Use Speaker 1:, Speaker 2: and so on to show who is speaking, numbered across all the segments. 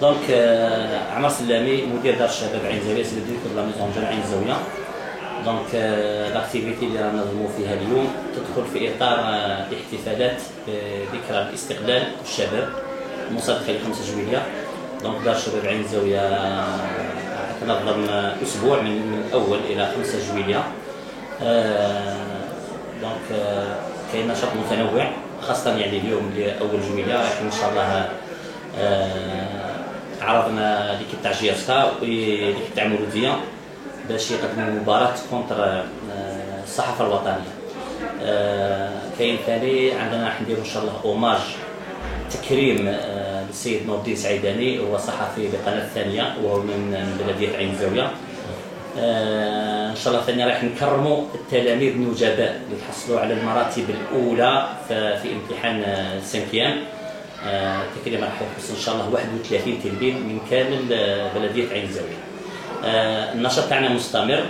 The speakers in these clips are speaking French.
Speaker 1: دونك عمر سلامي مدير دار الشباب عين زاويه سي ديريكتور لا ميزون جون عين زاويه. دونك لاكتيفيتي اللي رانا ننظموا فيها اليوم تدخل في اطار احتفالات بذكرى الاستقلال والشباب المصادقه ل 5 جويلية. دونك دار الشباب عين زاويه تنظم اسبوع من الاول الى 5 جويلية. دونك كاين نشاط متنوع خاصه يعني اليوم لاول جويلية راح ان شاء الله عرضنا ليكيب تاع جياسكا وليكيب تاع مولوديه باش يقدموا مباراه كونتر الصحافه الوطنيه. كاين ثاني عندنا راح نديروا ان شاء الله اوماج تكريم للسيد نور الدين سعيداني، هو صحفي بقناه الثانيه وهو من بلديه عين زاويه. ان شاء الله ثاني راح نكرموا التلاميذ النجباء اللي تحصلوا على المراتب الاولى في امتحان السنكيام. تقريبا راح يحصل ان شاء الله 31 تلميذ من كامل بلديه عين زاويه. النشاط تاعنا مستمر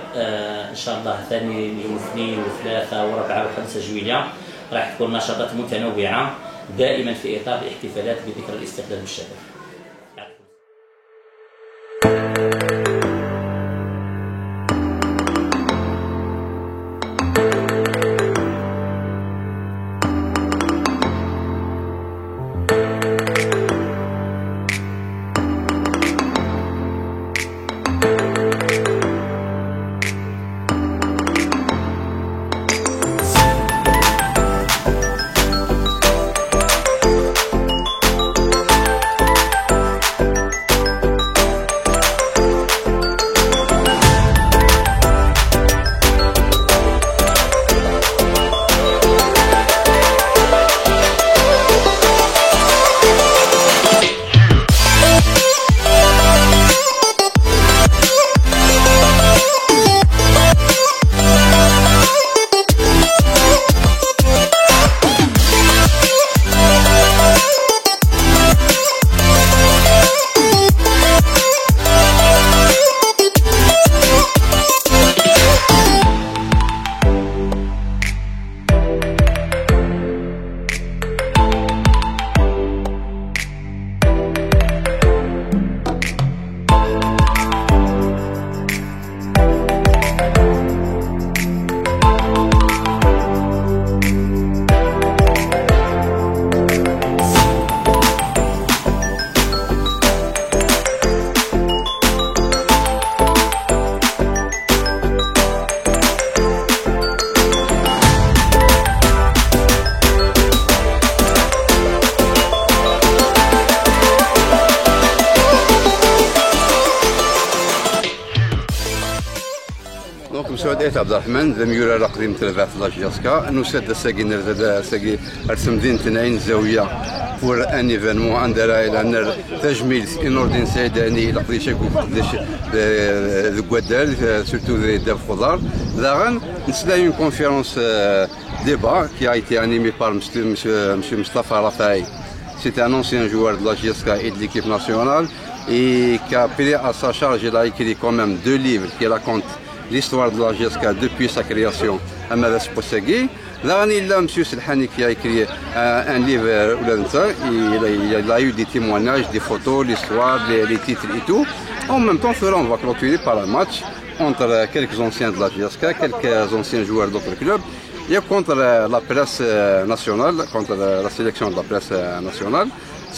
Speaker 1: ان شاء الله ثاني يوم الاثنين وثلاثه وربعه وخمسه جويلية راح تكون نشاطات متنوعه دائما في اطار الاحتفالات بذكرى الاستقلال والشباب.
Speaker 2: سعودية عبد الرحمن زميلة لقديم تلفات لاجياسكا نسد ساقي نرد ساقي رسم دين تنعين زاوية pour un événement عندنا إلى تجميل نور الدين سعيداني لقدي شاكو الكوادال surtout des خضار. Là, c'est une conférence débat qui a été animée par M. Mustafa Rafaï. C'est un ancien joueur de la GSK et de l'équipe nationale et qui a pris à sa charge, il a écrit quand même 2 livres qui racontent l'histoire de la GSK depuis sa création à Madas Poussagui. Là, il y a M. Selhani qui a écrit un livre, il a eu des témoignages, des photos, l'histoire, les titres et tout. En même temps, on va clôturer par un match entre quelques anciens de la GSK, quelques anciens joueurs d'autres clubs, et contre la presse nationale, contre la sélection de la presse nationale.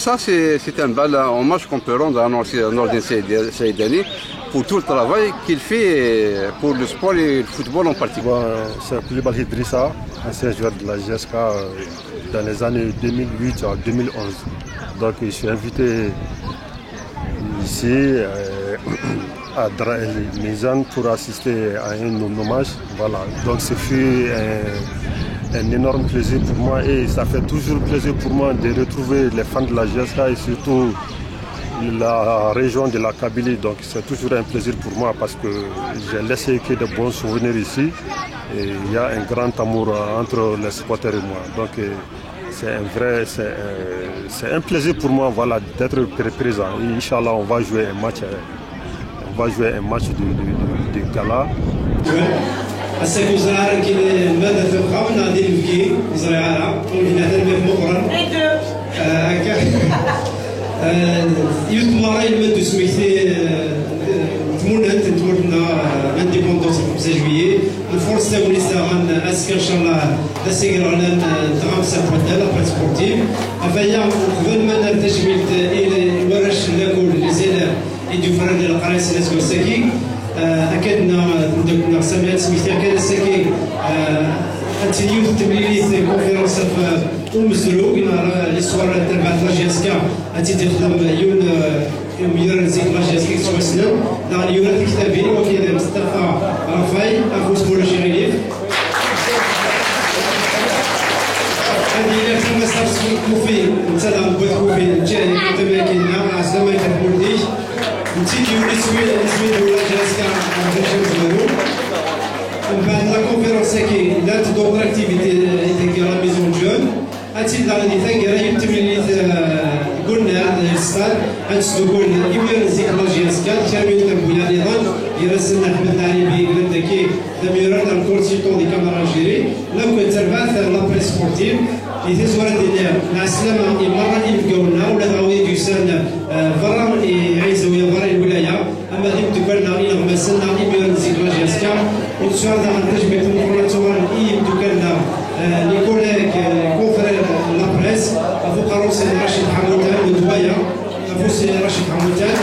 Speaker 2: Ça, c'est un bel hommage qu'on peut rendre à Nordin Saïdani pour tout le travail qu'il fait pour le sport et le football en particulier.
Speaker 3: C'est Koulibaly Idrissa, ancien joueur de la GSK dans les années 2008 à 2011. Donc, je suis invité ici à Dra El Mizan pour assister à un hommage. Voilà. Donc, ce fut un énorme plaisir pour moi et ça fait toujours plaisir pour moi de retrouver les fans de la GSK et surtout la région de la Kabylie. Donc c'est toujours un plaisir pour moi parce que j'ai laissé que de bons souvenirs ici et il y a un grand amour entre les supporters et moi. Donc c'est un plaisir pour moi, voilà, d'être présent. Et Inch'Allah, on va jouer un match de gala.
Speaker 4: الساكن زرعة كاين مادة تبقى ونادي نبكي زرعة ولكن هذا الماء مقرن هكا يتمارا المد سميتي تمونت تمرنا لانديبوندونس 5 جويي الفرصه تاولي غان اسكا ان شاء الله تسير على تغامس بدل ابري سبورتيف افيا قبل ما نرتجميت الى ورش لاكول لزيلا يديو فرد القراص ناس كوساكي اكدنا ندوك سمعت سميتي كان ساكي اتيو تمليليت كونفيرونس في مزروق ليستوار تبع لاجيسكا اتي تخدم يوم يدير زيك لاجيسكا سواسنا دار يورات كتابين وكيل مصطفى رافاي افوس بولاشي غيليف هذه إلى 15 كوفي نتسدى نبغي كوفي جاي متماكننا عزنا ما يتحولنيش نتيجي ولي سويد ولا جاسكا نمشيو ومن بعد لا كونفيرونس كي دارت دوطر اكتيفيتي اللي لا ميزون جون هاتي دار اللي تاكرا يتملي قلنا هذا الستاد غنسلكوا يمير زيك لاجياسكا كامل تنبويا ايضا يرسلنا احمد العريبي كي دميرا الكورسيتون دي كاميرا جيري لو كنت تربات لا بريس سبورتيف اللي تزور الدنيا مع السلامه مره يلقاونا ولا غاوي ديسان برا يعيزوا برا الولايه اما اللي تكلنا الى مسنا يمير زيك لاجياسكا وتسوار دا تجمع المقررات يمدوكلنا لي كوليك كونفرير لا بريس افوق روسي راشد حمودان ودوايا افوسي راشد حمودان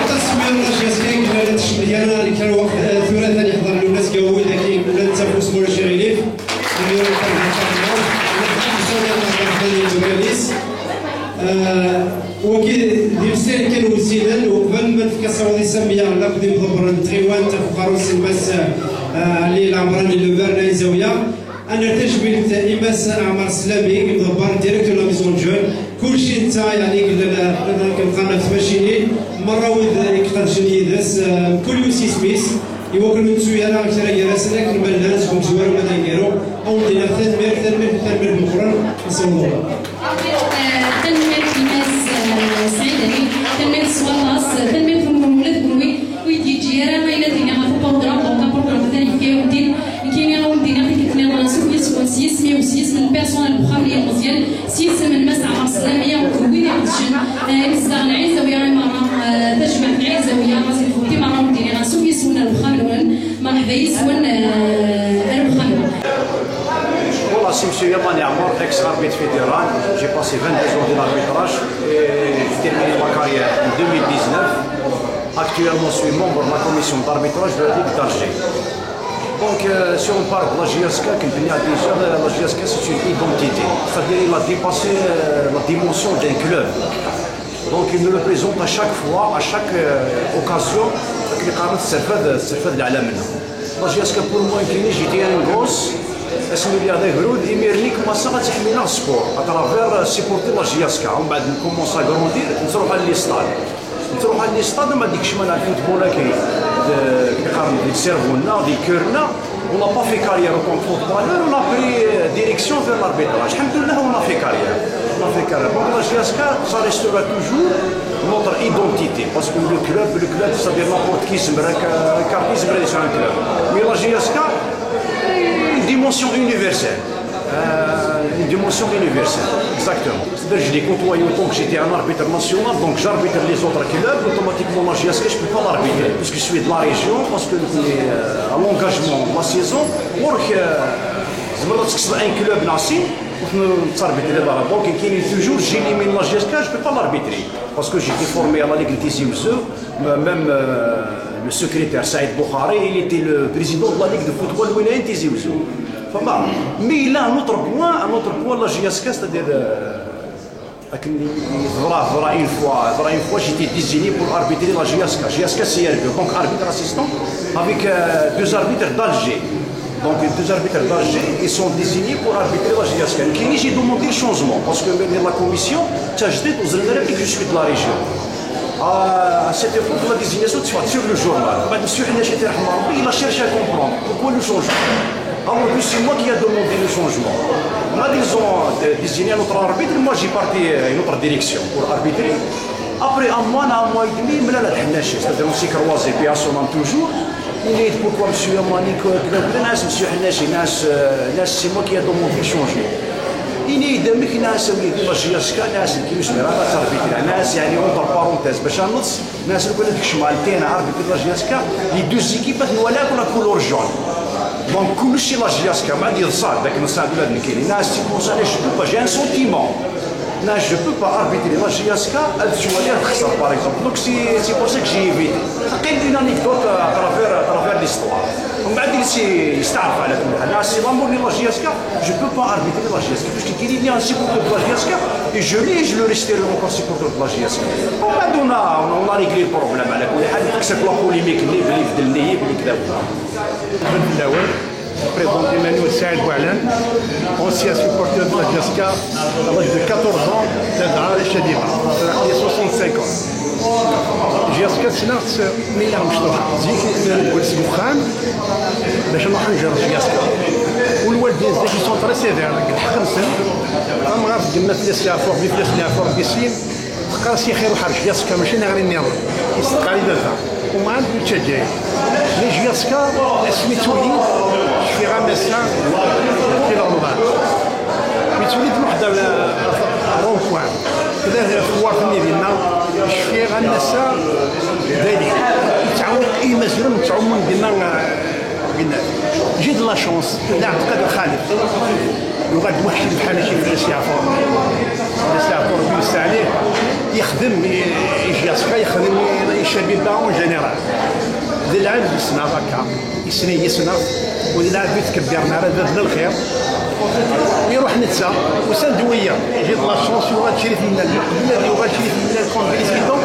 Speaker 4: التصوير لاجياسكا كانت تشمليانا اللي كان وقت ثلاثه اللي حضر له الناس قاوي لكن ولا نتفوس مولا شغيليف وكي ديال كانوا وسيلا وقبل ما تكسروا دي سميه نقدم ضبر تريوان تفقروا الماس اللي العمران اللي برنا زاويه انا تجبلت اماس اعمار سلامي مدبر ديريكت لا ميزون جون كلشي نتا يعني قلنا كنبقى في ماشيني مره ود يقدر جني داس كل يوسي سميس يوكل من سويا انا اكثر يراسلك الملانس كم زوار ما دايرو او دينا تنمير مقرن نسول الله
Speaker 5: تنمير الناس سعيدة تنمير سوالاس تنمير في المولد بروي ويدي جيرا ما إلى دينا ما فوق بودرا بوكا بروغرام ثاني كي ودين كي نراو دينا في كتنا راسو يسوى سيس مي وسيس من بيرسونال بخامرية مزيان سيس من مسعى السلامية وكويني عطشن نستغل عيزاوية مرة تجمع في عيزاوية راسي فوتي مرة دينا راسو يسونا البخامرون مرحبا يسونا البخامرون.
Speaker 6: Voilà, c'est M. Yamani Amour, ex-arbitre fédéral. J'ai passé 22 ans de l'arbitrage et j'ai terminé ma carrière en 2019. Actuellement, je suis membre de la commission d'arbitrage de la Ligue d'Alger. Donc, si on parle de la JSK, la JSK c'est une identité. C'est-à-dire qu'il a dépassé la dimension d'un club. Donc, il nous le présente à chaque fois, à chaque occasion. De la JSK pour moi, j'étais un gosse. اسمي لي هذا هرود يميرني كما صغا تحمينا السبور اترافير سيبورتي لا جياسكا ومن بعد نكومونسا كروندير نروح على لي ستاد وما ديك شمال على الفوتبول كيقارن ديك سيرفونا ديك كورنا on n'a pas fait carrière en tant que footballeur, on a pris direction vers l'arbitrage. Alhamdoulilah, on a fait carrière. Donc la JSK, ça restera toujours notre identité. Parce que le club, c'est-à-dire n'importe qui se met un quartier, se met sur un club. Mais la JSK, une dimension universelle. Une dimension universelle, exactement. C'est-à-dire que je l'ai côtoyé autant que j'étais un arbitre national, donc j'arbitre les autres clubs, automatiquement la JSK, je ne peux pas l'arbitrer, puisque je suis de la région, parce que à l'engagement de la saison, un club national, donc il est toujours, j'élimine la JSK, je ne peux pas l'arbitrer, parce que j'étais formé à la Ligue de Tizi Ouzou, même le secrétaire Saïd Boukhari, il était le président de la Ligue de football Wilayen Tizi Ouzou. Mais il a un autre point, la JSK, c'est-à-dire une fois j'étais désigné pour arbitrer la JSK. JSK CRB, donc arbitre assistant, avec deux arbitres d'Alger. Donc les deux arbitres d'Alger, ils sont désignés pour arbitrer la JSK. J'ai demandé le changement, parce que la commission, je suis de la région. À cette époque, la désignation se fait sur le journal. Il a cherché à comprendre pourquoi le changement. Alors c'est moi qui ai demandé le changement. Ils ont désigné notre arbitre, moi j'ai parti à une autre direction pour arbitrer. Après un mois et demi, c'est-à-dire on s'est croisé, puis à son nom toujours. Il dit pourquoi M. Yamani, M. Hanashi, c'est moi qui ai demandé le changement. إني دمك ناس اللي لاجياسكا ناس اللي كيمش مرانا تربيتنا ناس يعني اونتر بارونتيز باش نص ناس اللي كنا شمالتين عارف لاجياسكا لي دو زيكيبات ولا كنا كولور جون دونك كلشي لاجياسكا ما غادي يصاد داك نصاد ولا كاين ناس سي بور سا جو با جي ان سونتيمون لا جو بو با اربيتري لاجياسكا هاد شويه تخسر باغ اكزومبل دونك سي بور سا كو جي ايفيتي تقيل اون انيكدوت ترافير ليستوار ومن بعد يستعرف على كل حال سي لامور ديال لاجياسكا جو بو با اربيتري لاجياسكا باش كاين لي ان سيبورتور دو لاجياسكا اي جو لو ريستيرو اونكور سيبورتور دو لاجياسكا ومن بعد اون ريغلي البروبليم على كل حال تكسب لا بوليميك اللي في النيب اللي كذا
Speaker 7: الاول présenté Manuel Saïd Boualem, ancien supporter de la Jaska, à l'âge de 14 ans, تدعى للشديدة، il a 65 ans. جاسكا سنات مية مشطوحة، زيك نقول سمخان باش نروح نجرب جاسكا. والوالدين زيك يسون تري سيفير، الحق نسن، قام غاف قلنا فليس لافور بفليس لافور بيسين، تقرا سي خير وحرش جاسكا ماشي نغري النظام، يستقالي دافع، وما عنده تشجع. لي جاسكا سميتو لي في غامسا في الرمضان. ميتوليد واحد رون بوان كذا في الوارد ديالنا شفي غنسا دايرين يتعاون اي مسيره متعاون قلنا جيد لا شونس لا اعتقد خالد يغاد واحد بحال شي في السيافور بيوسع عليه يخدم يجي يخدم يشابي باون جينيرال ذي العام يسنى هكا يسنى وذي العام يتكبرنا راه ذا الخير ويروح نتسا وسندويه جيت لا شونس يغاد شريف من القبله يغاد شريف من الكونفيسيتون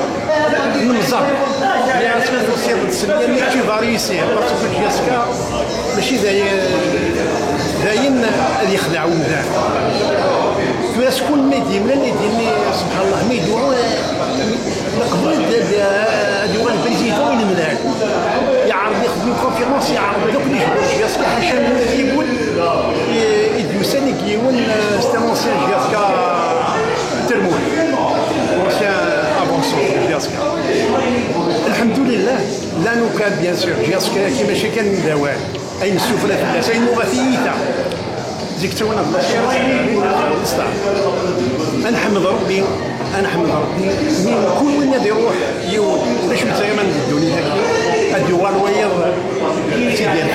Speaker 7: نمزر اللي عرفت تصير السنيه اللي تشي فاريسي باسكو جاسكا ماشي داين اللي يخدعوا مزال كيفاش شكون ميدي من اللي يديرني سبحان الله ميدي قبل هذو البريزيدون وين المنهج يعرض يخدم كونفيرونس يعرض دوك اللي يجبروا جاسكا حاشا يقول يدوسان يكيون ستانسيان جاسكا ترمون اونسيان افونسون جاسكا الحمد لله لا نكاد بيان سور جاسكا كيما شي كان من دوال اي السفلى في الناس اي مغثيته زيك تونا بلاصه نحمد ربي من كل وين غادي يروح يود باش نتايما ندوني هكا الدول ويض تيدير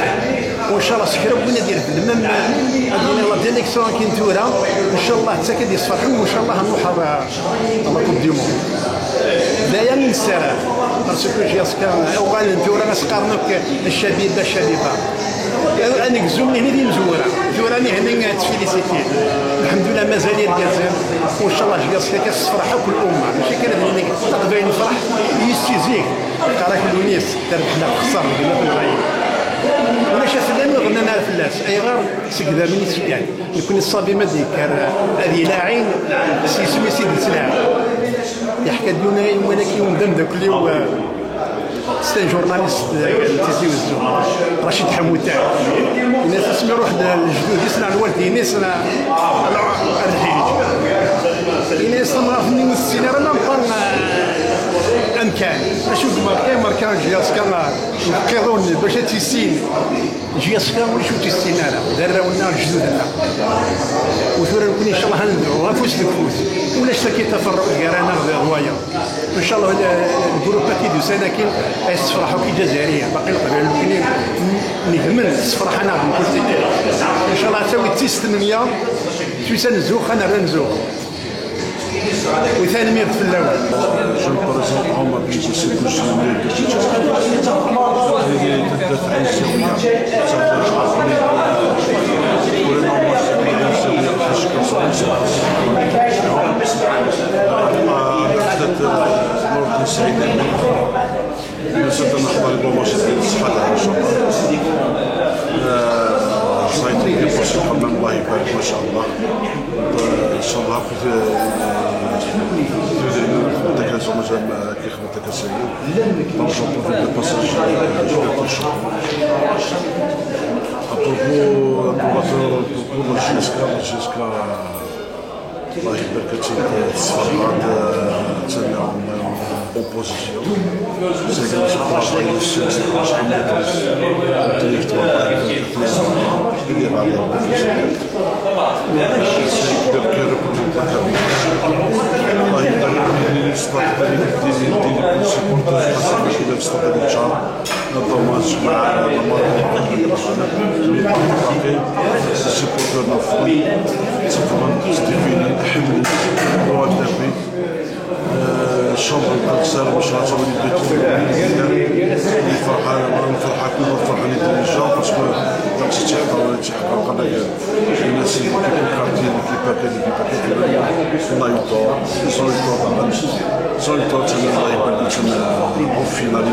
Speaker 7: وان شاء الله سكر ربنا يدير في المهم ادينا الله ديليكسيون كينتورا ان شاء الله حتى كدير صفحوا وان شاء الله نروح على كوب دي مون دايا من السلام باسكو جاسكا اوغال نتورا نسقارنوك الشبيبه انا كزومني هنا دي مزوره زوراني هنا تفيليسيتي الحمد لله مازال الجزائر وان شاء الله جاسكا كتصفرح كل الامه ماشي كان هنا تقدر نفرح يستيزيك قراك الونيس تربحنا خسر بما في الغايه ولا شاف لنا غننا فلاس اي غير سكذا من السكان يكون الصبي ما ديكر هذه لاعين سيسمي سيد سلاع يحكى ديونا ولكن يوم دم ذاك اللي ستان جورناليست تيزيوزو رشيد حموتان الناس اسمي روح الجدود يسمع الوالدين يسمع الرجيج الناس تمرافني والسيناريو ما امكان اشوف ماركان جياسكا نقيضوني باش تيسين جياسكا وشو تيسين انا دراونا جدودنا وثورا نكون ان شاء الله نديرو غنفوز نفوز ولا شتكي تفرق كرانا هوايه ان شاء الله الجروب كيدو سناكين يستفرحوا كي جزائريه باقي القبائل كاينين نهمل الصفرح انا نقول ان شاء الله تساوي 800 تويسان نزوخ انا رنزوخ وثاني ميرت في الاول
Speaker 8: جو بريزونت عمر بن سيد الجمهورية اللي تدافع عن السوية نور سعيد نسيت نحضر البرامج ديال الصحة ان شاء الله صايتين ديال الحمام الله يبارك ما شاء الله ان شاء الله كيخدم تكاسيو دونك جون بروفيت دو باساج بروبو جيسكا الله يبارك الصفارات تسمعهم اوبوزيسيون سي ما شاء الله الانتليكتوال j'espère qu'il représente la cabine. الله يقدر يبني لي السطات ديالي كل سيبورتاج خاصة كيبدا في السطات ديال الشهر نظمات مع المرات مي باقي السيبورتاج نفضل تقريبا ستيفيني حمل رواد دابي الشامبر الكسر باش غتولي بدات الفرحه كلها فرحانين ديجا باسكو داكشي تيحقق انايا الناس اللي كيكون كارتين اللي كيباكي الله يطور سون يطور تما الله يبارك تما او فينال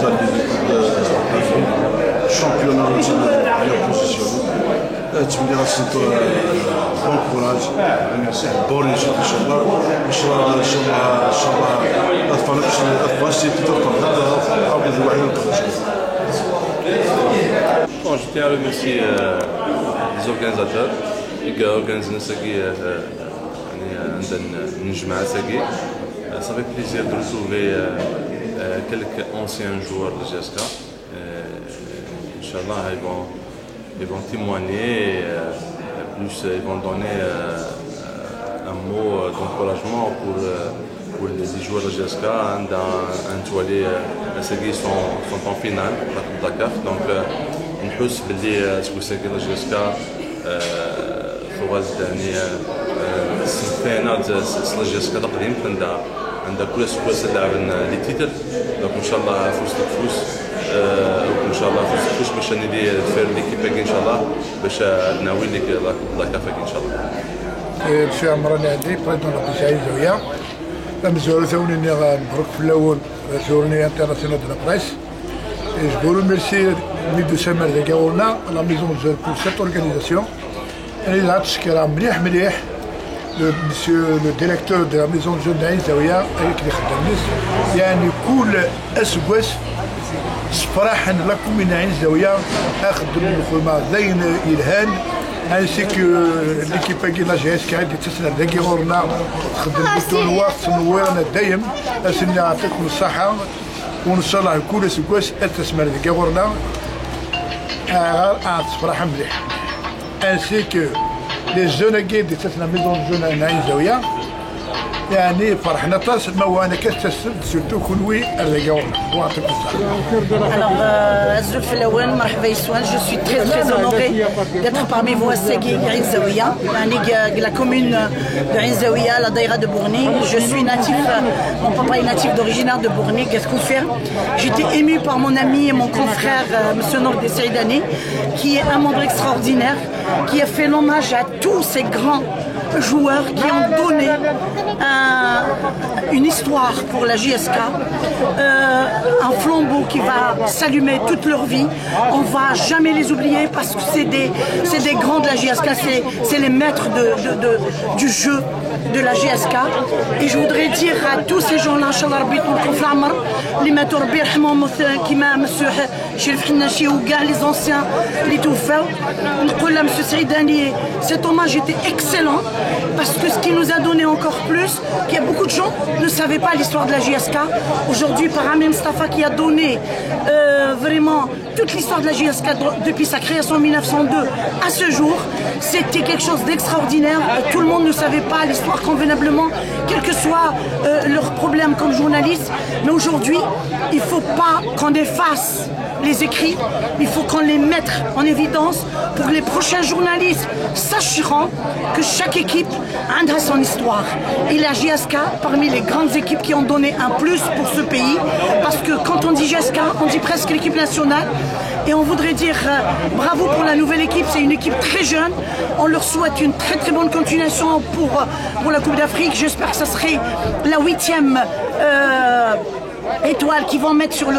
Speaker 8: تاع الشامبيون تما هي بوزيسيون تملي غتسنتو بون كوراج بون ريزولت ان شاء الله ان شاء الله ان شاء الله ان شاء الله الفرق سي تطور او بده واحد
Speaker 9: Bon, je tiens à remercier les organisateurs qui organisent ça fait plaisir de retrouver quelques anciens joueurs de GSK. Inch'Allah, ils vont témoigner, plus ils vont donner un mot d'encouragement pour les joueurs de GSK un toilé sont en finale de la CAF. Donc, نحس باللي سكوساكي لا جيسكا فواز يعني السنتين سلا جيسكا تقديم عندها كل لاعب لي تيتر. دونك ان شاء الله فوز تفوز ان شاء الله فوز تفوز باش ندير فير ليكيب ان شاء الله باش ناوي لك لا كافاك ان شاء الله.
Speaker 10: الشيخ عمران عندي بريزون لا بيساي زويا مزور ثوني نبارك في الاول جورني انترناسيونال دو لا بريس. Je vous remercie de Samer de Gaourna, la maison de jeu pour cette organisation. Et là, ce qui est monsieur le directeur de la maison de jeu d'Aïn Zaouia, avec les Khadamis, il y a une cool اسوس صراحة لكم من عين زاوية أخدم الخدمة زين إلهان ainsi que l'équipe de la GSK اللي تسنى داكيغورنا تخدم بدون وقت نويرنا دايم أسنى يعطيكم الصحة وإن شاء الله كل سكواس التسمر داكيغورنا صراحة مليح ainsi que les jeunes qui تسنى ميزون جون عين زاوية يعني فرحنا طاس ما وانا كتسد سورتو كونوي الرجاورنا ويعطيكم الصحة.
Speaker 11: Alors Azzouf Lawan, marhaba Yiswan, je suis très honorée d'être parmi vous à Segui Ain Zaouia, la commune de Ain Zaouia, la daïra de Bourni. Je suis natif, mon papa est natif d'originaire de Bourni, Gascoufir. J'étais émue par mon ami et mon confrère M. Nord Saïdani, qui est un membre extraordinaire, qui a fait l'hommage à tous ces grands joueurs qui ont donné une histoire pour la JSK, un flambeau qui va s'allumer toute leur vie. On ne va jamais les oublier parce que c'est des grands de la JSK, c'est les maîtres du jeu de la JSK. Et je voudrais dire à tous ces gens-là, Inch'Allah, les maîtres qui m'a monsieur Chérif Kinachi ou les anciens, les touffeurs, monsieur Saïdani, cet hommage était excellent parce que ce qui nous a donné encore plus, qu'il y a beaucoup de gens ne savaient pas l'histoire de la JSK. Aujourd'hui, par Amir Mustafa qui a donné vraiment toute l'histoire de la JSK depuis sa création en 1902 à ce jour, c'était quelque chose d'extraordinaire. Tout le monde ne savait pas l'histoire convenablement, quels que soient leurs problèmes comme journalistes. Mais aujourd'hui, il ne faut pas qu'on efface les écrits, il faut qu'on les mette en évidence pour que les prochains journalistes sacheront que chaque équipe a son histoire. Et la JSK, parmi les grandes équipes qui ont donné un plus pour ce pays, parce que quand on dit JSK, on dit presque l'équipe nationale. Et on voudrait dire bravo pour la nouvelle équipe, c'est une équipe très jeune. On leur souhaite une très bonne continuation pour la Coupe d'Afrique. J'espère que ça serait la 8e étoile qu'ils vont mettre sur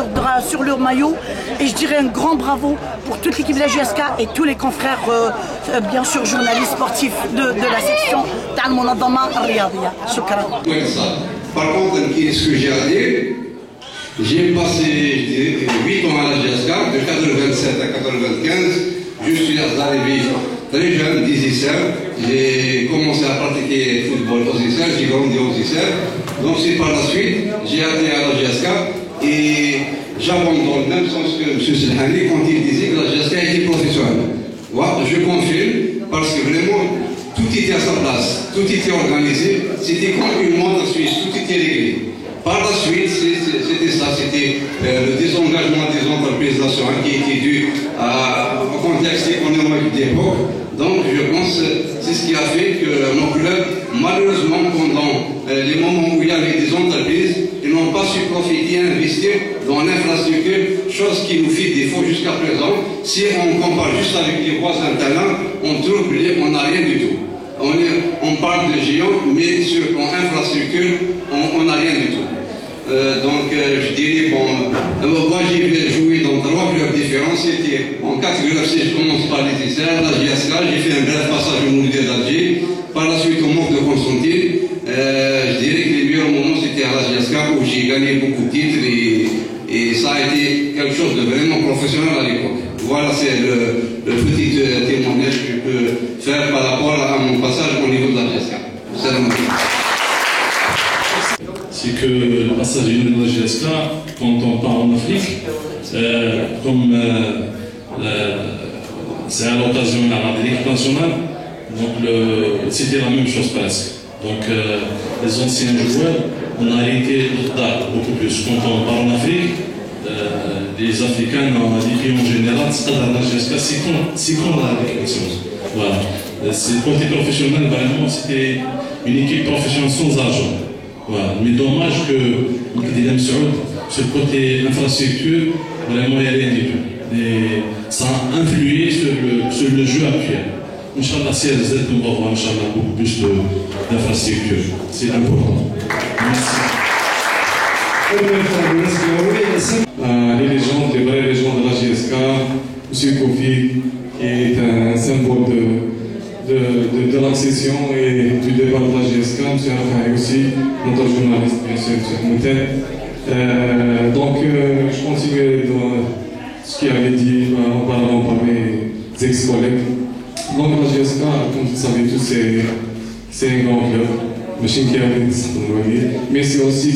Speaker 11: leur maillot. Et je dirais un grand bravo pour toute l'équipe de la JSK et tous les confrères, bien sûr journalistes sportifs de la section Tal Monadama Riyadiyya. Shukran.
Speaker 12: Par contre, ce que j'ai à dire, j'ai passé 8 ans à la JSK, de 87 à 95. Je suis arrivé très jeune, 10 ans. J'ai commencé à pratiquer le football aux Isères, j'ai grandi aux Isères. Donc c'est par la suite, j'ai atterri à la JSK et j'abandonne dans le même sens que M. Selhani quand il disait que la JSK était professionnelle. Voilà, je confirme parce que vraiment, tout était organisé, c'était comme une montre suisse, tout était réglé. Par la suite, c'était ça, c'était le désengagement des entreprises nationales qui était dû au contexte économique d'époque. Donc je pense que c'est ce qui a fait que nos clubs, malheureusement, pendant les moments où il y avait des entreprises, ils n'ont pas su profiter et investir dans l'infrastructure, chose qui nous fait défaut jusqu'à présent. Si on compare juste avec les voisins talents, on trouve qu'on n'a rien du tout. On parle de géants, mais sur infrastructure, on n'a rien du tout. Donc je dirais, moi j'ai joué dans 3 clubs différents, c'était en 4 clubs, si je commence par les Isères, la GSK, j'ai fait un bref passage au Moulin d'Alger, par la suite au Manque de Constantine. Je dirais que les meilleurs moments c'était à la GSK où j'ai gagné beaucoup de titres et ça a été quelque chose de vraiment professionnel à l'époque. Voilà, c'est le petit témoignage que je peux faire par rapport à mon passage au niveau de la GSK.
Speaker 13: C'est que le passage de la GSK, quand on part en Afrique, comme c'est à l'occasion de l'équipe nationale, donc c'était la même chose presque. Donc les anciens joueurs, on a hérité beaucoup plus. Quand on part en Afrique, les Africains, l'équipe en général, c'est à la GSK, c'est comme la l'équipe nationale. Voilà. C'est côté professionnel, vraiment, c'était une équipe professionnelle sans argent. Voilà. Mais dommage que sur le côté infrastructure, vraiment il n'y a rien du tout. Et ça a influé sur le jeu actuel. Inch'Allah, si elle Z, on va voir Inch'Allah beaucoup plus d'infrastructure. C'est important. Merci.
Speaker 14: Les légendes, les vraies légendes de la GSK, M. Kofi, qui est un symbole de l'accession et du départ de la GSK, M. Rafael aussi, notre journaliste, bien sûr, M. Moutet. Donc, je continue dans ce qui avait dit auparavant par mes ex-collègues. Donc, la GSK, comme vous le savez tous, c'est un grand club, mais c'est aussi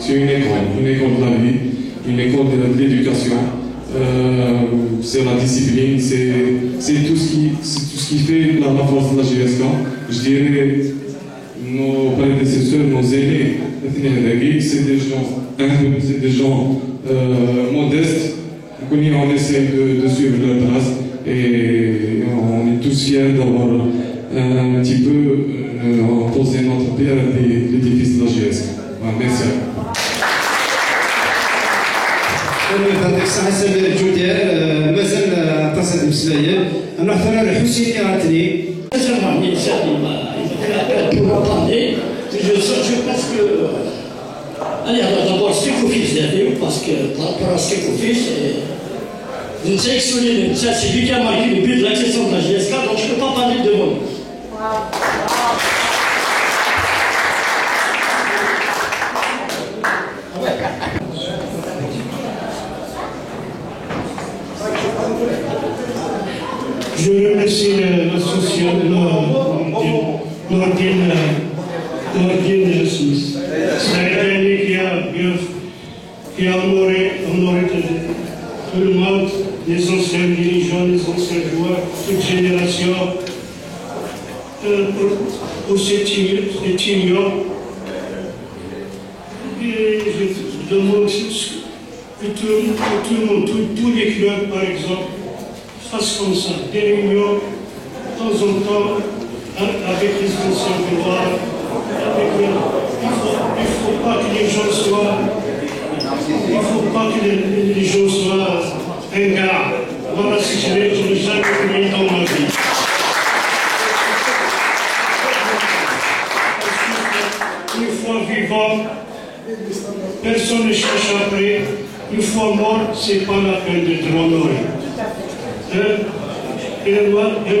Speaker 14: une école de la vie, une école de l'éducation. C'est la discipline, c'est tout ce qui fait la force de la GSK. Je dirais, nos prédécesseurs, nos aînés, c'est des gens humbles, c'est des gens modestes. On essaie de suivre leur trace et on est tous fiers d'avoir un petit peu posé notre pierre à l'édifice de la GSK. Merci.
Speaker 4: حسب الجودير مازال اتصل بسلايا انا حضر الحسيني عطني
Speaker 15: Je pense que. Allez, d'abord, Stéphofis, parce que par rapport à Stéphofis, vous sélectionnez, c'est lui qui a marqué le but de l'accession de la GSK, donc je ne peux pas parler de moi.
Speaker 16: Je remercie l'association Nordine Smith. C'est un année qui a honoré tout le monde, les anciens dirigeants, les anciens joueurs, toute génération, pour cet union. Et je demande que tout le monde, tous les clubs par exemple, fassent comme ça, des réunions de temps en temps avec les anciens joueurs. Il ne faut pas que les gens soient un gars. Voilà ce que je n'ai jamais connu dans ma vie. Une fois vivant, personne ne cherche après. Une fois mort, ce n'est pas la peine d'être honoré. Et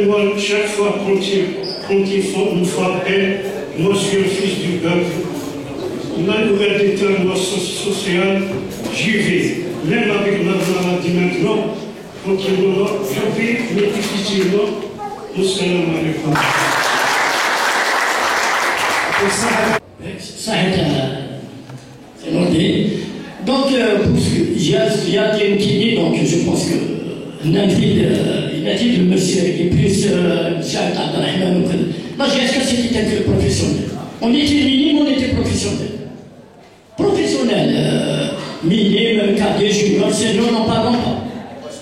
Speaker 16: moi, chaque fois quand ils nous frappent, moi je suis le fils du peuple. La nouvelle détermination sociale, j'y vais. Même avec ma maladie maintenant, tranquillement, je vis, mais difficilement. Salam alaikum.
Speaker 15: Ça a été noté. Donc, j'ai été inquiété, donc je pense que il a dit le monsieur, et plus M. Abdelrahman. La GSK, c'était était un club professionnel. On était minime, on était professionnel. Professionnel, minime, cadet, junior, senior, n'en parlons pas.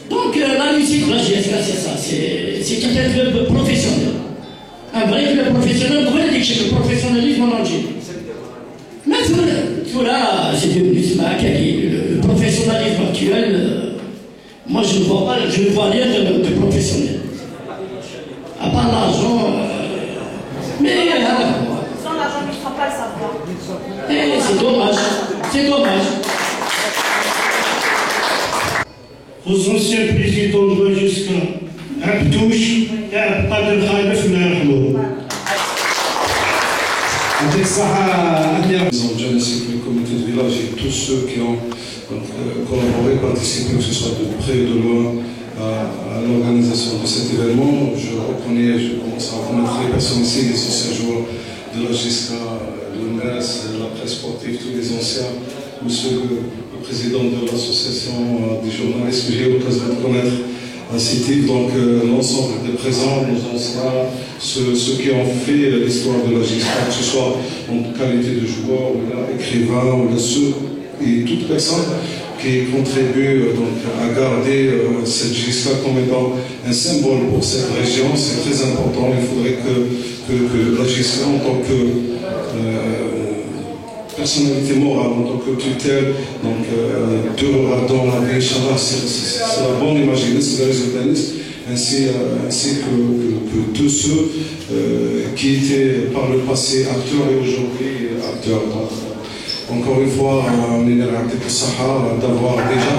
Speaker 15: Donc la réussite de la GSK, c'est ça, c'est un club professionnel. Un vrai club professionnel, on pourrait dire que c'est le professionnalisme en Algérie. Mais tout là, c'est devenu SMAC, le professionnalisme actuel, moi je ne vois rien de professionnel. À part l'argent, mais
Speaker 11: sans l'argent, il ne fera pas le savoir.
Speaker 15: Et c'est dommage, c'est dommage.
Speaker 16: Aux anciens présidents de la GSK, Abdouch et Abdel Khalif Merhmou.
Speaker 8: Les Anjans ainsi que le comité de village et tous ceux qui ont collaboré, participé, que ce soit de près ou de loin, à l'organisation de cet événement. Je commence à reconnaître les personnes ici, les anciens joueurs de la GSK, le MES, la presse sportive, tous les anciens, monsieur le président de l'association des journalistes que j'ai eu l'occasion de connaître à City, donc l'ensemble des présents, nos anciens, ceux qui ont fait l'histoire de la GSK, que ce soit en qualité de joueur, ou écrivain, ou ceux et toute personne qui contribue donc, à garder cette GSK comme étant un symbole pour cette région, c'est très important. Il faudrait que la GSK, en tant que personnalité morale, en tant que tutelle, donc durera dans la vie, Inch'Allah, c'est la bonne imagine, c'est le résultat, ainsi que tous ceux qui étaient par le passé acteurs et aujourd'hui acteurs. Donc, encore une fois, on est pour Sahara d'avoir déjà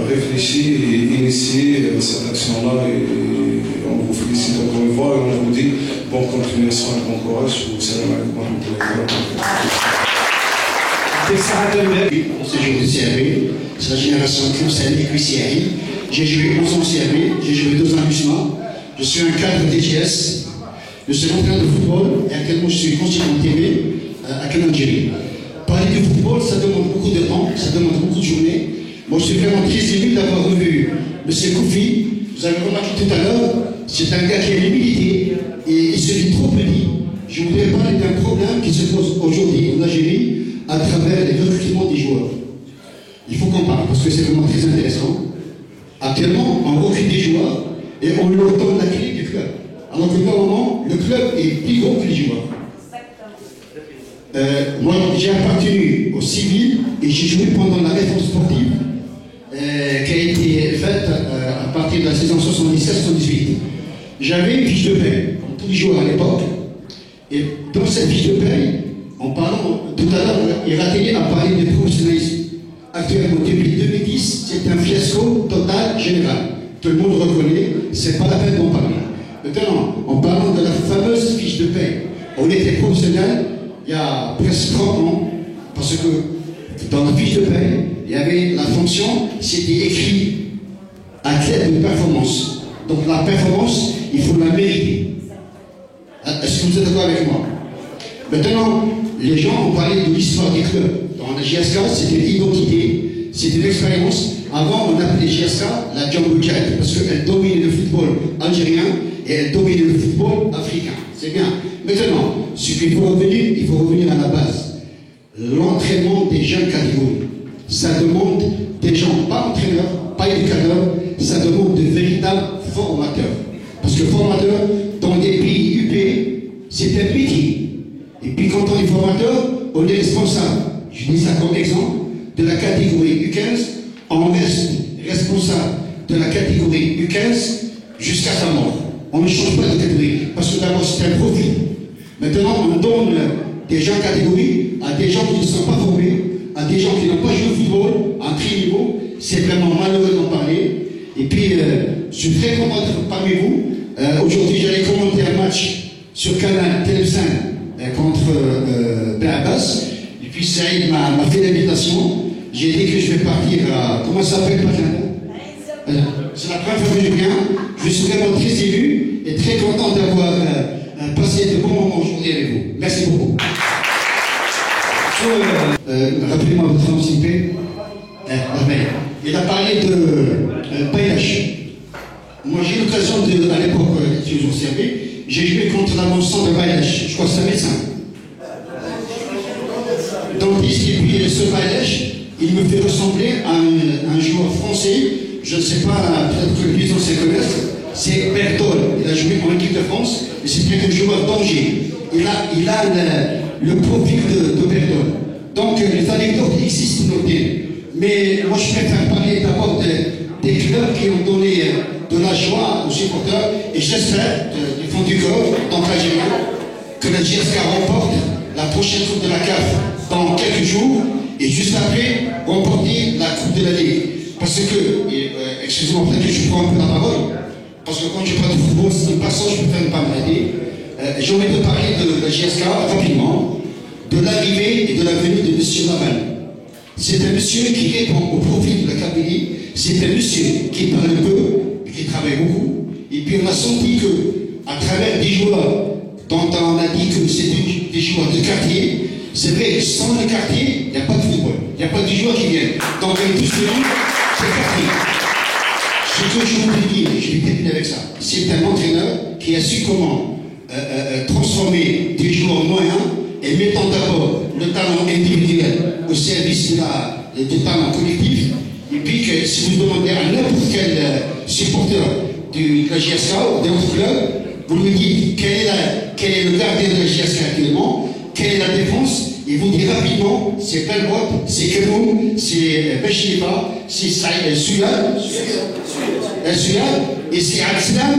Speaker 8: réfléchi et initié cette action-là et on vous félicite encore une fois et on vous dit bonne continuation et bon courage.
Speaker 17: Au séjour du CRB, c'est la génération Clemson et QCRI. J'ai joué 11 ans au CRB, j'ai joué 2 ans à l'USMA. Je suis un cadre DGS. Je suis entraîneur de football et actuellement je suis consultant TV à Cannes-Algérie. Parler du football, ça demande beaucoup de temps, ça demande beaucoup de journées. Moi, je suis vraiment très ému d'avoir revu M. Koufi. Vous avez remarqué tout à l'heure, c'est un gars qui a l'humilité et il se dit trop petit. Je voudrais parler d'un problème qui se pose aujourd'hui en Algérie à travers les recrutements des joueurs. Il faut qu'on parle parce que c'est vraiment très intéressant. Actuellement, on recrute des joueurs et on leur donne la clé du club. Alors que normalement, le club est plus gros que les joueurs. Moi, j'ai appartenu au civil et j'ai joué pendant la réforme sportive qui a été faite à partir de la saison 77-78. J'avais une fiche de paie pour tous les joueurs à l'époque. Et dans cette fiche de paie, en parlant tout à l'heure, Irateli a parlé de professionnalisme. Actuellement, depuis 2010, c'est un fiasco total général. Tout le monde reconnaît, c'est pas la peine d'en parler. Maintenant, en parlant de la fameuse fiche de paie, on était professionnel il y a presque 30 ans, parce que dans la fiche de paie, il y avait la fonction, c'était écrit athlète de performance. Donc la performance, il faut la mériter. Est-ce que vous êtes d'accord avec moi? Maintenant, les gens ont parlé de l'histoire des clubs. Dans la GSK, c'était l'identité, c'était l'expérience. Avant, on appelait GSK la Django Jet, parce qu'elle dominait le football algérien et elle dominait le football africain. C'est bien. Maintenant, ce qu'il faut revenir, il faut revenir à la base. L'entraînement des jeunes catégories. Ça demande des gens, pas entraîneurs, pas éducateurs, ça demande de véritables formateurs. Parce que formateur, dans des pays UP, c'est un métier. Et puis quand on est formateur, on est responsable. Je dis ça comme exemple, de la catégorie U15, on reste responsable de la catégorie U15 jusqu'à sa mort. On ne change pas de catégorie, parce que d'abord c'est un profil. Maintenant, on donne des gens catégorie à des gens qui ne sont pas formés, à des gens qui n'ont pas joué au football, à très niveau. C'est vraiment malheureux d'en parler. Et puis, je suis très content d'être parmi vous. Aujourd'hui, j'allais commenter un match sur Canal Télévision contre Ben Abbas. Et puis, Saïd m'a fait l'invitation. J'ai dit que je vais partir à... Comment ça s'appelle, Canada? C'est la première fois que je viens. Je suis vraiment très élu et très content d'avoir passé de bons moments aujourd'hui avec vous. Merci beaucoup. Rappelez-moi votre nom, s'il vous plaît. Il a parlé de Payash. Moi, j'ai eu l'occasion, à l'époque, toujours servi, j'ai joué contre l'avancement de Bailèche. Je crois que c'est un médecin. Dentiste, et puis ce Bailèche, il me fait ressembler à un joueur français, je ne sais pas, peut-être que les anciens connaissent, c'est Bertol. Il a joué en équipe de France, et c'est un joueur d'Angers. Il a le profil de Bertol. Donc les anecdotes existent notées. Mais moi je préfère parler d'abord des clubs qui ont donné de la joie aux supporters, et j'espère, du fond du cœur, dans l'Algérie, que la JSK remporte la prochaine Coupe de la CAF dans quelques jours, et juste après, remporter la Coupe de la Ligue. Parce que, excusez-moi peut-être que je prends un peu la parole, parce que quand je parle de football, c'est une façon, je préfère ne pas m'arrêter. J'ai envie de parler de la JSK rapidement, de l'arrivée et de la venue de M. Laval. C'est un monsieur qui répond au profil de la Kabylie, c'est un monsieur qui parle peu, qui travaille beaucoup, et puis on a senti que, à travers des joueurs dont on a dit que c'est des joueurs de quartier, c'est vrai, sans le quartier, il n'y a pas de football, il n'y a pas de joueurs qui viennent. Donc on est tous venus, c'est quartier. Ce que je voulais dire, je vais terminer avec ça, c'est un entraîneur qui a su comment transformer des joueurs moyens et mettant d'abord le talent individuel au service du talent collectif, et puis que si vous demandez à n'importe quel supporter de la JSK ou d'un autre club, vous lui dites quel est le gardien de la JSK actuellement, quelle est la défense, il vous dit rapidement, c'est Belgrade, c'est Keroun, c'est Bechiba, c'est Suyad, et c'est Axial,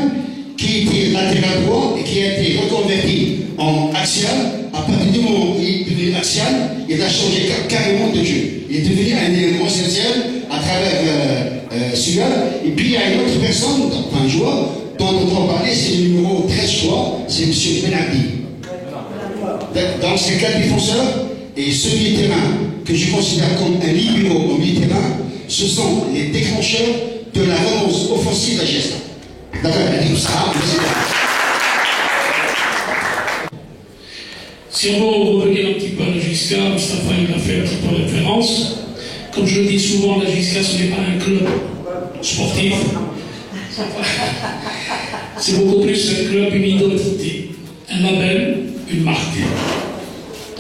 Speaker 17: qui était latéral droit et qui a été reconverti en axial. À partir du moment où il est devenu axial, il a changé carrément de jeu. Il est devenu un élément essentiel à travers Suyad. Et puis il y a une autre personne, un joueur, dont on entend parler, c'est le numéro 13, je crois, c'est M. Benardi. Dans ces quatre défenseurs, et ce milieu de terrain que je considère comme un libéro au milieu de terrain, ce sont les déclencheurs de la relance offensive de la JSK. D'accord, elle dit tout ça,
Speaker 16: Si on veut revenir un petit peu à la JSK, Moustapha il a fait un petit peu référence. Comme je le dis souvent, la JSK ce n'est pas un club sportif. C'est beaucoup plus un club, une identité, un label, une marque.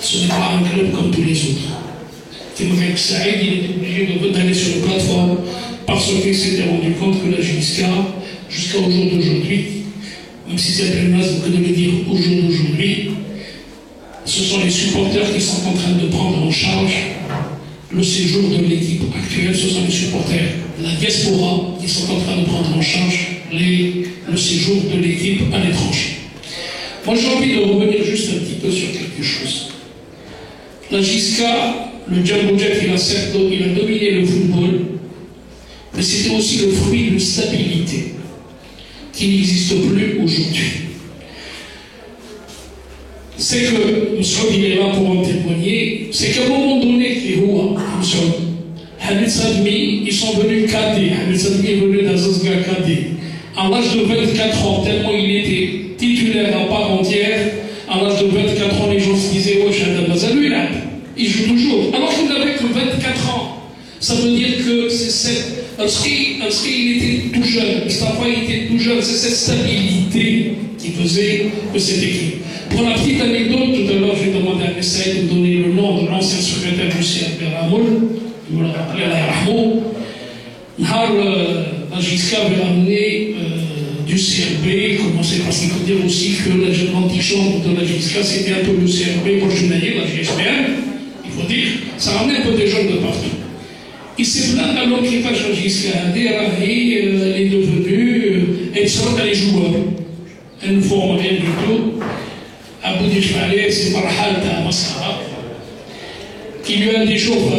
Speaker 16: Ce n'est pas un club comme tous les autres. Timothée Saïd, il est obligé d'aller sur une plateforme parce qu'il s'était rendu compte que la JSK, jusqu'au jour d'aujourd'hui, même si c'est un peu naze que de le dire au jour d'aujourd'hui, ce sont les supporters qui sont en train de prendre en charge le séjour de l'équipe actuelle, ce sont les supporters, la diaspora, qui sont en train de prendre en charge le séjour de l'équipe à l'étranger. Moi j'ai envie de revenir juste un petit peu sur quelque chose. La JSK, le Django Jet, il a dominé le football, mais c'était aussi le fruit d'une stabilité qui n'existe plus aujourd'hui. C'est que, M. il est là pour en témoigner, c'est qu'à un moment donné, Hamid Sadmi, ils sont venus cadets. Hamid Sadmi est venu d'Azazga cadet. À l'âge de 24 ans, tellement il était titulaire à part entière, à l'âge de 24 ans, les gens se disaient, oh, lui, là, il joue toujours. Alors qu'il n'avait que 24 ans. Ça veut dire que c'est cette. Parce qu'il était tout jeune, Mustafa était tout jeune, c'est cette stabilité qui faisait que cette équipe. Pour la petite anecdote, tout à l'heure, j'ai demandé à Messaïd de me donner le nom de l'ancien secrétaire du CRB Ramoul, il me l'a rappelé à la Rahmou. La JSK avait amené du CRB, commencé parce qu'il faut dire aussi que l'antichambre de la JSK, c'était un peu le CRB pour journalier, la GSPN, il faut dire, ça ramenait un peu des jeunes de partout. Il s'est plaint à l'occupage de la JSK, elle est devenue, elle sera les joueurs. Elle ne forme rien du tout. Abou Djifalé, c'est Marhal Masara, qui lui a dit jours,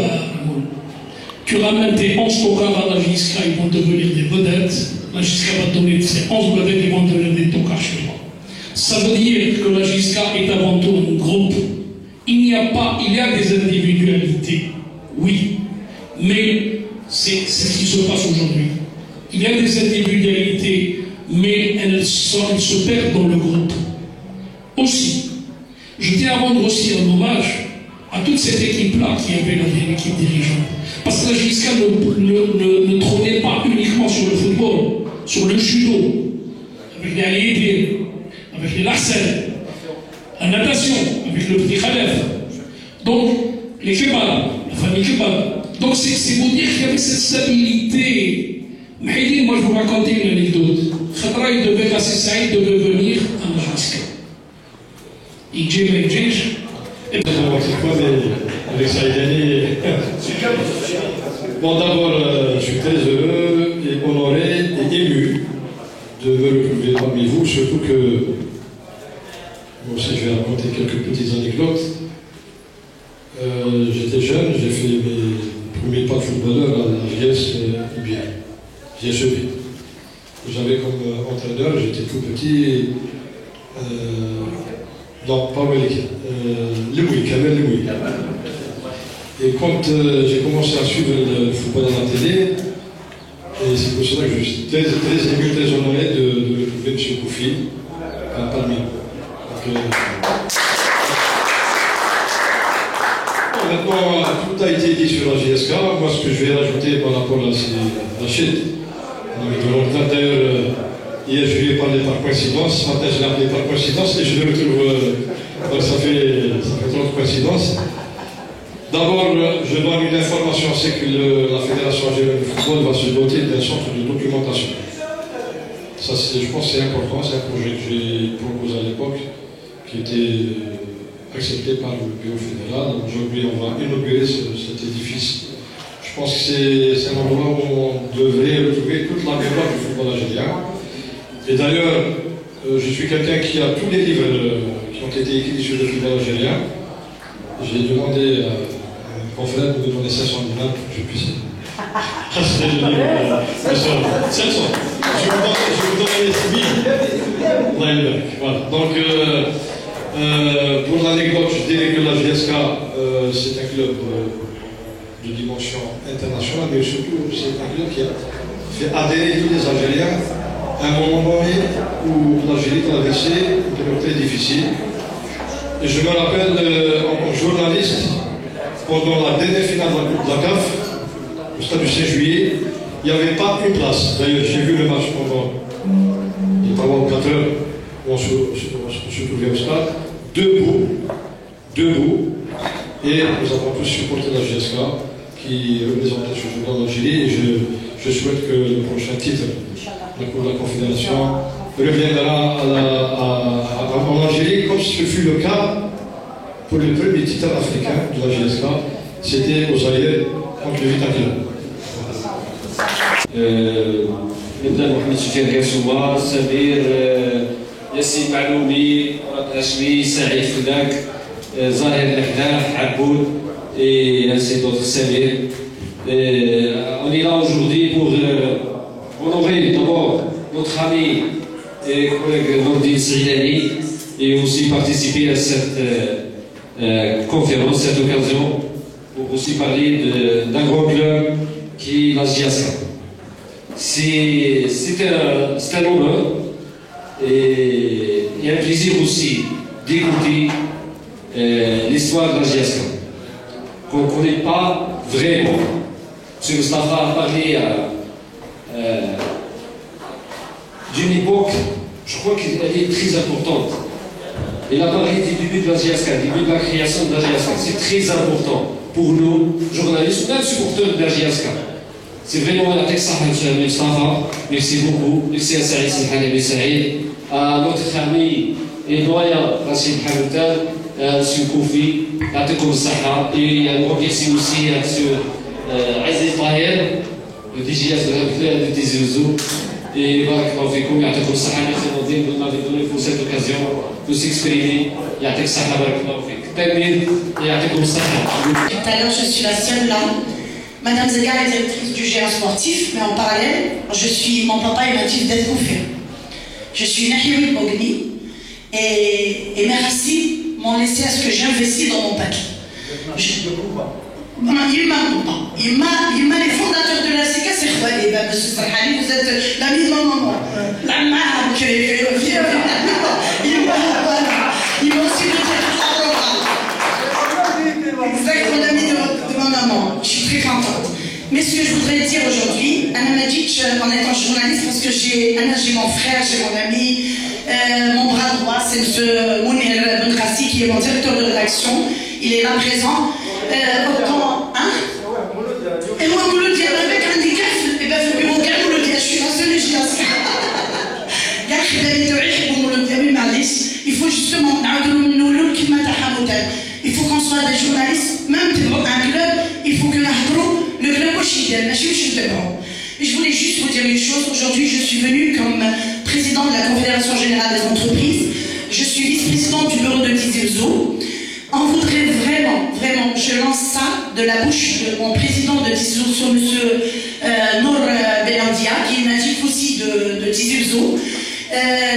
Speaker 16: tu ramènes tes 11 tocards à la JSK, ils vont devenir des vedettes. La JSK va donner ces 11 vedettes, ils vont devenir des tocards chez moi. Ça veut dire que la JSK est avant tout un groupe. Il y a des individualités, oui, mais c'est ce qui se passe aujourd'hui. Il y a des individualités, mais elles se perdent dans le groupe. Aussi, je tiens à rendre aussi un hommage à toute cette équipe-là qui avait l'équipe dirigeante. Parce que la JSK ne trônait pas uniquement sur le football, sur le judo, avec les alliés, avec les Larsen, la natation, avec le petit Khalef, donc les kebabs, la famille kebab. Donc c'est vous dire qu'il y avait cette stabilité. Mahidine, moi je vous raconter une anecdote. Khadra, il devait passer Saïd, devait venir à Majaska. Il dit avec Djej. Et bien, c'est quoi avec Saïdani? Bon, d'abord, je suis très heureux et honoré et ému de me retrouver parmi vous, surtout que moi aussi je vais raconter quelques petites anecdotes. J'étais jeune, j'ai fait mes premiers pas de footballeur à la JS Ibière, JSEB. J'avais comme entraîneur, j'étais tout petit, non, pas Welik, Louis, Kamel Louis. Et quand j'ai commencé à suivre le football à la télé, et c'est pour cela que je suis très ému, très honoré de retrouver M. Koufi parmi nous. Maintenant, tout a été dit sur la JSK. Moi, ce que je vais rajouter par rapport à Rachid, d'ailleurs, hier, je lui ai parlé par coïncidence. Ce matin, je l'ai appelé par coïncidence et je le retrouve. Donc, ça fait trop de coïncidences. D'abord, je donne une information, c'est que la Fédération algérienne de football va se doter d'un centre de documentation. Ça, je pense que c'est important, c'est un projet que j'ai proposé à l'époque, qui était accepté par le bureau fédéral. Aujourd'hui, on va inaugurer cet édifice. Je pense que c'est un endroit où on devrait retrouver toute la mémoire du football algérien. Et d'ailleurs, je suis quelqu'un qui a tous les livres qui ont été écrits sur le football algérien. J'ai demandé à mon confrère de me donner 500 dinars pour que je puisse. C'est le livre. 700. Je vous donne les 1000. Voilà. Donc, pour l'anecdote, je dirais que la JSK, c'est un club de dimension internationale, mais surtout, c'est un club qui a fait adhérer tous les Algériens à un moment donné où l'Algérie traversait une période très difficile. Et je me rappelle, en tant que journaliste, pendant la dernière finale de la Coupe de la CAF, au stade du 16 juillet, il n'y avait pas une place. D'ailleurs, j'ai vu le match pendant les 3 ou 4 heures où on se trouvait au stade, debout, et nous avons tous supporté la JSK qui représentait ce jour-là l'Algérie, et je souhaite que le prochain titre, la Coupe de la Confédération, reviendra en Algérie, comme ce fut le cas pour le premier titre africain de la JSK, c'était au Zaïre contre le Vita Club.
Speaker 18: نبدا محمد سفيان كاسوما سمير ياسين معلومي مراد هاشمي سعيد فداك ظاهر الأحداث عبود et ainsi d'autres Samir. On est là aujourd'hui pour honorer d'abord notre ami et collègue Nordine Saïdani et aussi participer à cette conférence, cette occasion pour aussi parler d'un grand club qui est la JSK. C'est un honneur et un plaisir aussi d'écouter l'histoire de la JSK qu'on ne connaît pas vraiment. M. Mustafa a parlé d'une époque, je crois qu'elle est très importante. Il a parlé du début de la JSK, du début de la création de la JSK. C'est très important pour nous, journalistes, même supporters de la JSK. C'est vraiment un texte à M. Mustafa. Merci beaucoup. Merci à Saïd Samhani Ben Saïd, à notre ami et doyen Rachid Hamoutan, à M. Koufi, à Tekoum Saha, et un grand merci aussi à M. Aziz Tahir, le DGS de Tizi Ouzou. Et Barakallahu Fikoum, Ya'takoum Saha, merci Nordine, vous m'avez donné pour cette occasion de s'exprimer. Ya'takoum Saha, Barakallahu Fikoum. Tamir, Ya'takoum Saha.
Speaker 19: Tout à l'heure, je suis la seule là. Madame Zega est directrice du géant sportif, mais en parallèle, mon papa est natif d'El-Koufir. Je suis Nahiri Bogni et mes racines m'ont laissé à ce que j'investisse dans mon paquet. Il m'a les fondateurs de la SICA, c'est quoi? Eh bien, monsieur Sarhali, vous êtes l'ami de ma maman. La mère qui est le vieux. Il m'a aussi dit exactement l'ami de ma maman. Je suis très contente. Mais ce que je voudrais dire aujourd'hui, Anna Madic, en étant journaliste, parce que j'ai mon frère, j'ai mon ami, mon bras droit, c'est M. Mounir Benkhassi qui est mon directeur de rédaction. Il est là présent. Et moi, Mouloudi, avec un handicap, et bien, في البيرو كاع Mouloudi, je suis la seule JSK. كاع خدامي تاعي يحبوا Mouloudi, mais معليش. Il faut justement نعاودوا نقولوا كيما تاع حمودان. Il faut qu'on soit des journalistes, même pour un club, il faut que نهضروا le club واش يدير ماشي واش نديروا. Je voulais juste vous dire une chose. Aujourd'hui, je suis venue comme président de la Confédération Générale des Entreprises. Je suis vice-présidente du bureau de Tizi-Ouzou. On voudrait vraiment, je lance ça de la bouche de mon président de Tizi-Ouzou, M. Nour Belandia, qui est natif aussi de Tizi-Ouzou.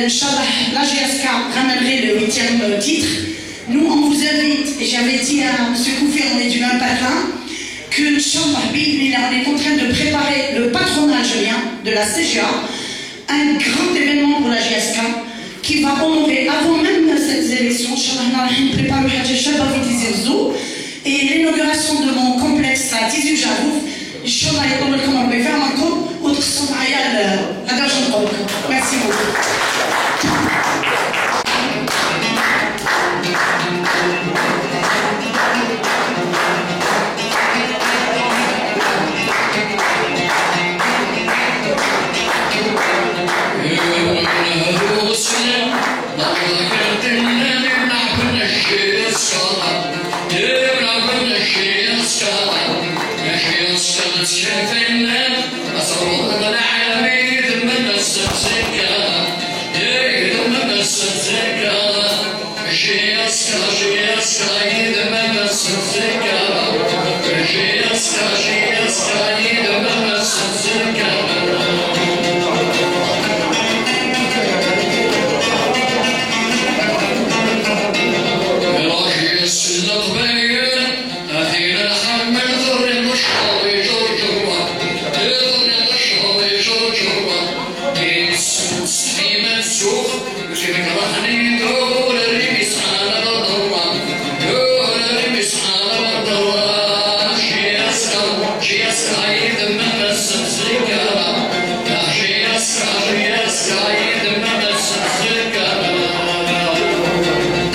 Speaker 19: Inch'Allah, la GSK ramènerait le 8e titre. Nous, on vous invite, et j'avais dit à M. Koufi, on est du même patrin, que Inch'Allah, on est en train de préparer le patronat algérien de la CGA, un grand événement pour la GSK, qui va honorer avant même cette élection, Inch'Allah, on prépare le Hadj Shabab Tizi-Ouzou, et l'inauguration de mon complexe à Tizi Ouzou, Inch'Allah, il va comment on va faire un coup, autre son merci beaucoup.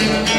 Speaker 20: Yes,